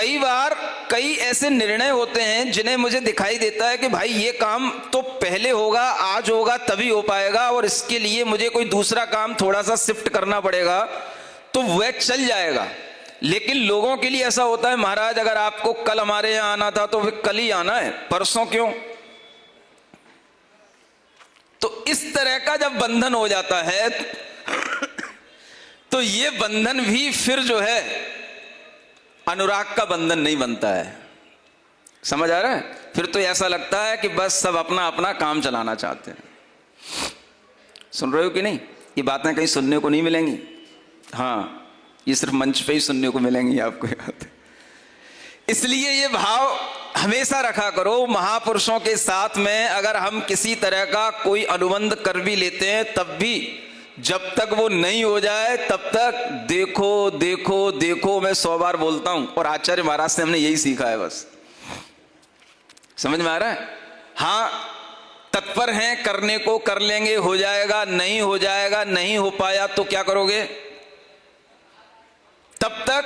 कई बार कई ऐसे निर्णय होते हैं जिन्हें मुझे दिखाई देता है कि भाई ये काम तो पहले होगा, आज होगा तभी हो पाएगा, और इसके लिए मुझे कोई दूसरा काम थोड़ा सा शिफ्ट करना पड़ेगा तो वह चल जाएगा। लेकिन लोगों के लिए ऐसा होता है, महाराज अगर आपको कल हमारे यहां आना था तो फिर कल ही आना है, परसों क्यों? तो इस तरह का जब बंधन हो जाता है तो ये बंधन भी फिर जो है अनुराग का बंधन नहीं बनता है। समझ आ रहा है? फिर तो ऐसा लगता है कि बस सब अपना अपना काम चलाना चाहते हैं। सुन रहे हो कि नहीं? ये बातें कहीं सुनने को नहीं मिलेंगी। हाँ, ये सिर्फ मंच पे ही सुनने को मिलेंगी आपको याद। इसलिए ये भाव हमेशा रखा करो, महापुरुषों के साथ में अगर हम किसी तरह का कोई अनुबंध कर भी लेते हैं तब भी जब तक वो नहीं हो जाए तब तक देखो देखो देखो, मैं 100 बार बोलता हूं, और आचार्य महाराज से हमने यही सीखा है। बस समझ में आ रहा है? हाँ, तत्पर हैं करने को, कर लेंगे, हो जाएगा, नहीं हो जाएगा, नहीं हो पाया तो क्या करोगे? तब तक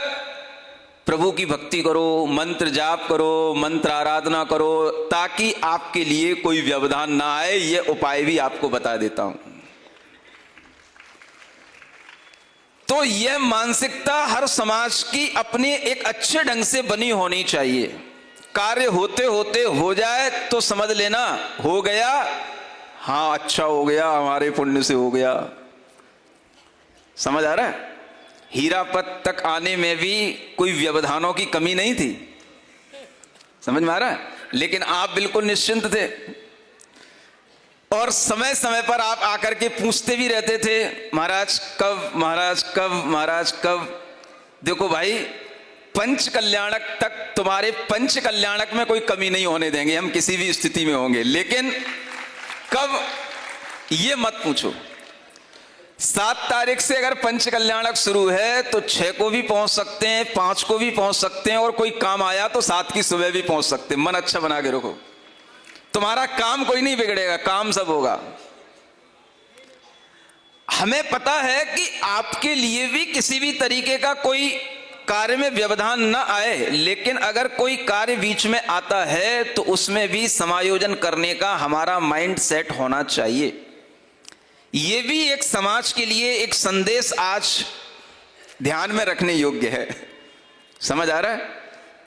प्रभु की भक्ति करो, मंत्र जाप करो, मंत्र आराधना करो, ताकि आपके लिए कोई व्यवधान ना आए। ये उपाय भी आपको बता देता हूं। तो यह मानसिकता हर समाज की अपनी एक अच्छे ढंग से बनी होनी चाहिए। कार्य होते होते हो जाए तो समझ लेना हो गया, हाँ अच्छा हो गया, हमारे पुण्य से हो गया। समझ आ रहा है? हीरापत तक आने में भी कोई व्यवधानों की कमी नहीं थी। समझ में आ रहा है? लेकिन आप बिल्कुल निश्चिंत थे, और समय समय पर आप आकर के पूछते भी रहते थे, महाराज कब, महाराज कब, महाराज कब। देखो भाई, पंच कल्याणक तक, तुम्हारे पंच कल्याणक में कोई कमी नहीं होने देंगे हम, किसी भी स्थिति में होंगे, लेकिन कब ये मत पूछो। 7 तारीख से अगर पंच कल्याणक शुरू है तो 6 को भी पहुंच सकते हैं, 5 को भी पहुंच सकते हैं, और कोई काम आया तो 7 की सुबह भी पहुंच सकते हैं। मन अच्छा बना के रखो, तुम्हारा काम कोई नहीं बिगड़ेगा, काम सब होगा। हमें पता है कि आपके लिए भी किसी भी तरीके का कोई कार्य में व्यवधान न आए, लेकिन अगर कोई कार्य बीच में आता है तो उसमें भी समायोजन करने का हमारा माइंड सेट होना चाहिए। ये भी एक समाज के लिए एक संदेश आज ध्यान में रखने योग्य है। समझ आ रहा है?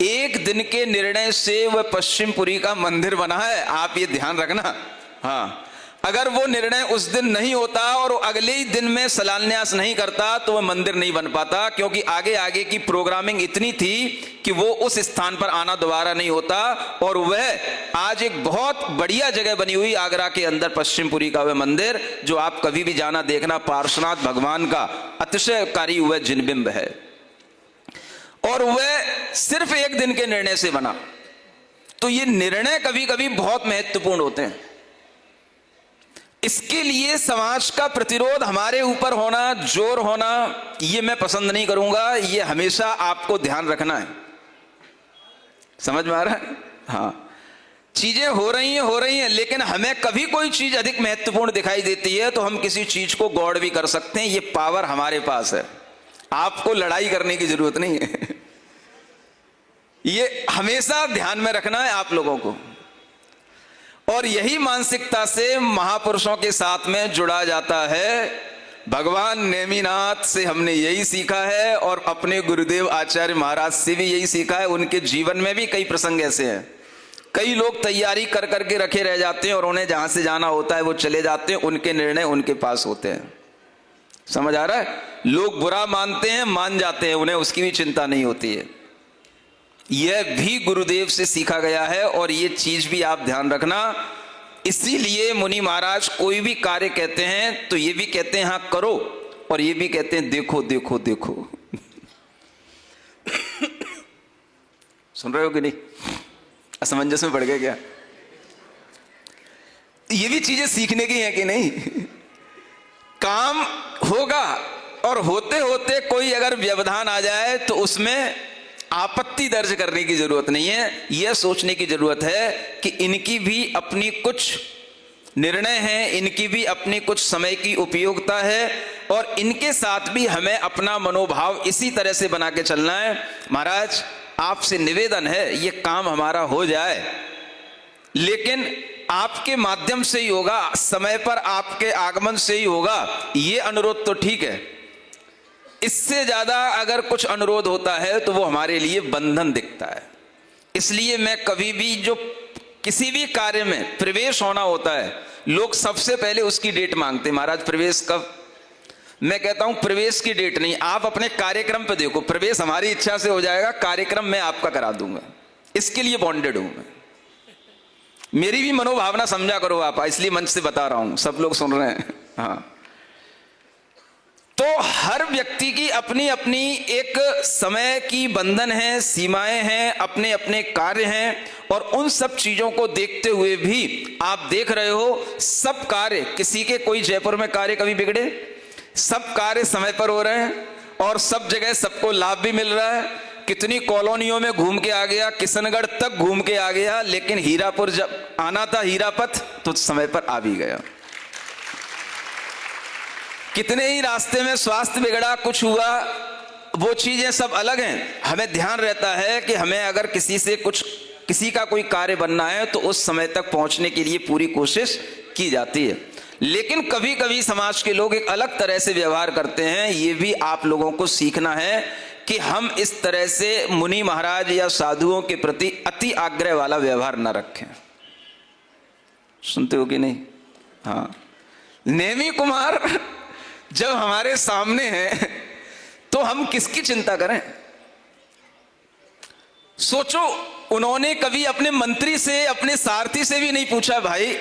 एक दिन के निर्णय से वह पश्चिमपुरी का मंदिर बना है, आप ये ध्यान रखना। हाँ, अगर वो निर्णय उस दिन नहीं होता और अगले ही दिन में शिलान्यास नहीं करता तो वह मंदिर नहीं बन पाता, क्योंकि आगे आगे की प्रोग्रामिंग इतनी थी कि वो उस स्थान पर आना दोबारा नहीं होता। और वह आज एक बहुत बढ़िया जगह बनी हुई आगरा के अंदर, पश्चिमपुरी का वह मंदिर, जो आप कभी भी जाना देखना, पार्श्वनाथ भगवान का अतिशयकारी वह जिनबिंब है, और वह सिर्फ एक दिन के निर्णय से बना। तो ये निर्णय कभी कभी बहुत महत्वपूर्ण होते हैं। इसके लिए समाज का प्रतिरोध हमारे ऊपर होना, जोर होना, ये मैं पसंद नहीं करूंगा। ये हमेशा आपको ध्यान रखना है। समझ में आ रहा है? हाँ, चीजें हो रही हैं, लेकिन हमें कभी कोई चीज अधिक महत्वपूर्ण दिखाई देती है तो हम किसी चीज को गौड़ भी कर सकते हैं। ये पावर हमारे पास है, आपको लड़ाई करने की जरूरत नहीं है। ये हमेशा ध्यान में रखना है आप लोगों को। और यही मानसिकता से महापुरुषों के साथ में जुड़ा जाता है। भगवान नेमिनाथ से हमने यही सीखा है, और अपने गुरुदेव आचार्य महाराज से भी यही सीखा है। उनके जीवन में भी कई प्रसंग ऐसे हैं। कई लोग तैयारी कर करके रखे रह जाते हैं, और उन्हें जहां से जाना होता है वो चले जाते हैं, उनके निर्णय उनके पास होते हैं। समझ आ रहा है? लोग बुरा मानते हैं, मान जाते हैं, उन्हें उसकी भी चिंता नहीं होती है। यह भी गुरुदेव से सीखा गया है, और ये चीज भी आप ध्यान रखना। इसीलिए मुनि महाराज कोई भी कार्य कहते हैं तो ये भी कहते हैं हाँ करो, और ये भी कहते हैं देखो देखो देखो। सुन रहे हो कि नहीं? असमंजस में पड़ गए क्या? ये भी चीजें सीखने की हैं कि नहीं? काम होगा, और होते होते कोई अगर व्यवधान आ जाए तो उसमें आपत्ति दर्ज करने की जरूरत नहीं है। यह सोचने की जरूरत है कि इनकी भी अपनी कुछ निर्णय हैं, इनकी भी अपनी कुछ समय की उपयोगिता है, और इनके साथ भी हमें अपना मनोभाव इसी तरह से बना के चलना है। महाराज आपसे निवेदन है ये काम हमारा हो जाए, लेकिन आपके माध्यम से ही होगा, समय पर आपके आगमन से ही होगा, ये अनुरोध तो ठीक है। इससे ज्यादा अगर कुछ अनुरोध होता है तो वो हमारे लिए बंधन दिखता है। इसलिए मैं कभी भी जो किसी भी कार्य में प्रवेश होना होता है, लोग सबसे पहले उसकी डेट मांगते हैं, महाराज प्रवेश कब। मैं कहता हूं प्रवेश की डेट नहीं, आप अपने कार्यक्रम पे देखो, प्रवेश हमारी इच्छा से हो जाएगा, कार्यक्रम मैं आपका करा दूंगा, इसके लिए बॉन्डेड हूं मैं। मेरी भी मनोभावना समझा करो आप, इसलिए मंच से बता रहा हूं, सब लोग सुन रहे हैं। हाँ, तो हर व्यक्ति की अपनी अपनी एक समय की बंधन है, सीमाएं हैं, अपने अपने कार्य हैं, और उन सब चीजों को देखते हुए भी आप देख रहे हो सब कार्य, किसी के कोई जयपुर में कार्य कभी बिगड़े, सब कार्य समय पर हो रहे हैं और सब जगह सबको लाभ भी मिल रहा है। कितनी कॉलोनियों में घूम के आ गया, किशनगढ़ तक घूम के आ गया, लेकिन हीरापुर जब आना था हीरापथ तो समय पर आ भी गया। कितने ही रास्ते में स्वास्थ्य बिगड़ा, कुछ हुआ, वो चीजें सब अलग हैं। हमें ध्यान रहता है कि हमें अगर किसी का कोई कार्य बनना है तो उस समय तक पहुंचने के लिए पूरी कोशिश की जाती है। लेकिन कभी कभी समाज के लोग एक अलग तरह से व्यवहार करते हैं, ये भी आप लोगों को सीखना है कि हम इस तरह से मुनि महाराज या साधुओं के प्रति अति आग्रह वाला व्यवहार न रखें। सुनते हो कि नहीं? हाँ, नेमी कुमार जब हमारे सामने हैं तो हम किसकी चिंता करें? सोचो, उन्होंने कभी अपने मंत्री से, अपने सारथी से भी नहीं पूछा, भाई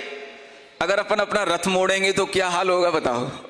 अगर अपन अपना रथ मोड़ेंगे तो क्या हाल होगा बताओ।